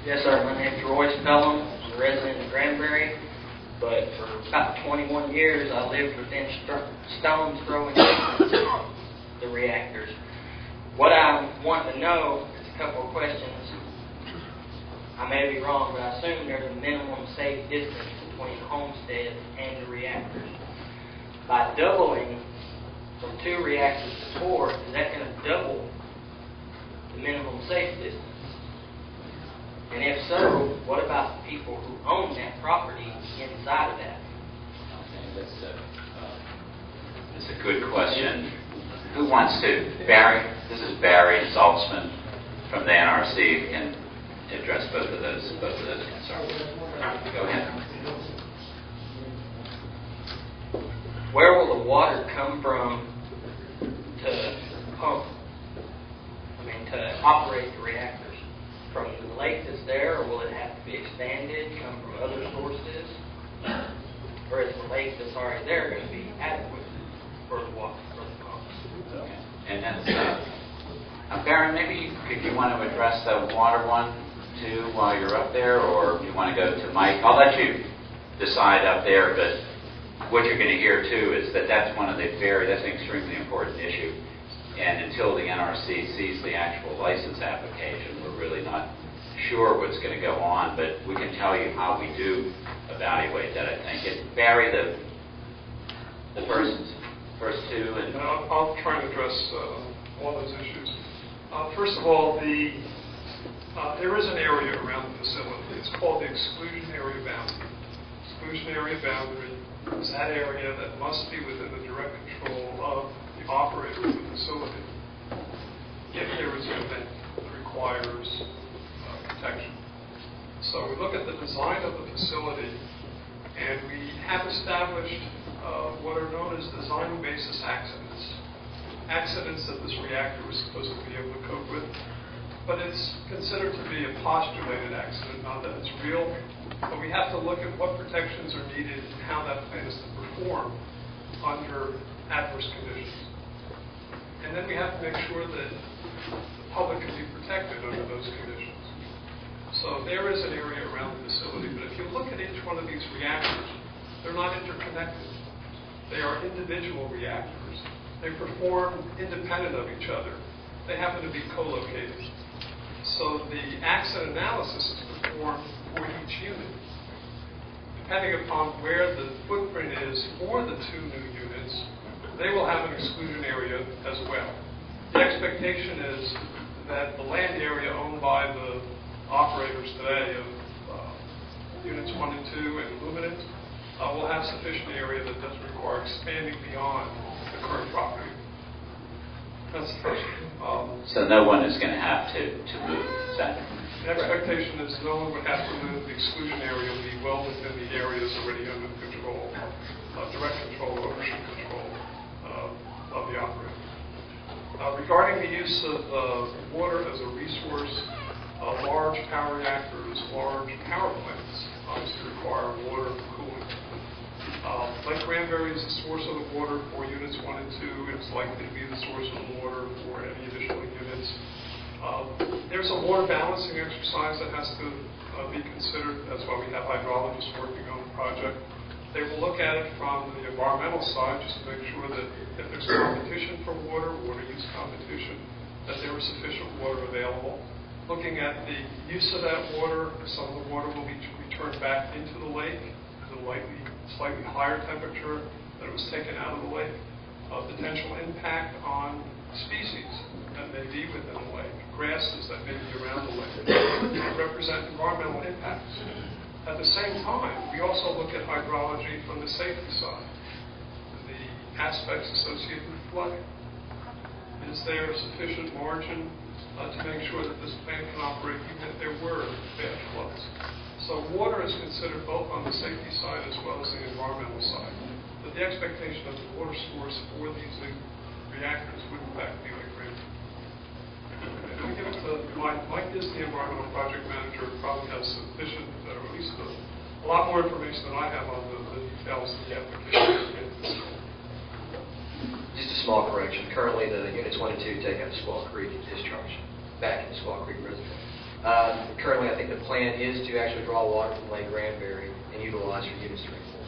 Yes, sir. My name's Royce Pelham. I'm a resident of Granbury, but for about 21 years I lived within stone's throwing distance of the reactors. What I want to know is a couple of questions. I may be wrong, but I assume there's a minimum safe distance between the homestead and the reactors. By doubling from 2 reactors to 4, is that going to double the minimum safe distance? And if so, what about the people who own that property inside of that? Okay, that's a good question. Who wants to? Barry? This is Barry Saltzman from the NRC, can address both of those concerns. Go ahead. Where will the water come from to pump? To operate the reactors? From the lake that's there, or will it have to be expanded, come from other sources? Or is the lake that's already there going to be adequate for the water, for the pumps? Okay. And that's, Baron, maybe if you want to address the water one too while you're up there, or if you want to go to Mike, I'll let you decide up there, but what you're going to hear too is that that's an extremely important issue. And until the NRC sees the actual license application, we're really not sure what's going to go on, but we can tell you how we do evaluate that, I think. And Barry, the first 2. And I'll try and address all those issues. First of all, there is an area around the facility. It's called the exclusionary boundary. Exclusionary boundary is that area that must be within the direct control of the operator of the facility if there is an event that requires protection. So we look at the design of the facility, and we have established what are known as design basis accidents. Accidents that this reactor was supposed to be able to cope with, but it's considered to be a postulated accident, not that it's real. But we have to look at what protections are needed and how that plan is to perform under adverse conditions. And then we have to make sure that the public can be protected under those conditions. So there is an area around the facility, but if you look at each one of these reactors, they're not interconnected. They are individual reactors. They perform independent of each other. They happen to be co-located. So the accident analysis is performed for each unit. Depending upon where the footprint is for the 2 new units, they will have an exclusion area as well. The expectation is that the land area owned by the operators today of units 1 and 2 and Luminant will have sufficient area that doesn't require expanding beyond the current property. That's the first. So no one is going to have to move, is that? The expectation is no one would have to move. The exclusion area will be well within the areas already under control, direct control, ownership control of the operator. Regarding the use of water as a resource, large power reactors, large power plants obviously require water cooling. Lake Granbury is the source of the water for units 1 and 2. It's likely to be the source of the water for any additional units. There's a water balancing exercise that has to be considered. That's why we have hydrologists working on the project. They will look at it from the environmental side just to make sure that if there's competition for water use competition, that there is sufficient water available. Looking at the use of that water, some of the water will be returned back into the lake at a slightly higher temperature that it was taken out of the lake. Potential impact on species that may be within the lake, grasses that may be around the lake, represent environmental impacts. At the same time, we also look at hydrology from the safety side, the aspects associated with flooding. Is there sufficient margin to make sure that this plant can operate even if there were bad floods? So water is considered both on the safety side as well as the environmental side. But the expectation of the water source for these new reactors would in fact be Lake Granbury. Let me give it to Mike. Mike is the environmental project manager, probably has sufficient, or at least a lot more information than I have on the details of the application. Just a small correction. Currently, the units 1 and 2 take out Squaw Creek and discharge back into Squaw Creek Reservoir. Currently, I think the plan is to actually draw water from Lake Granbury and utilize for unit stream.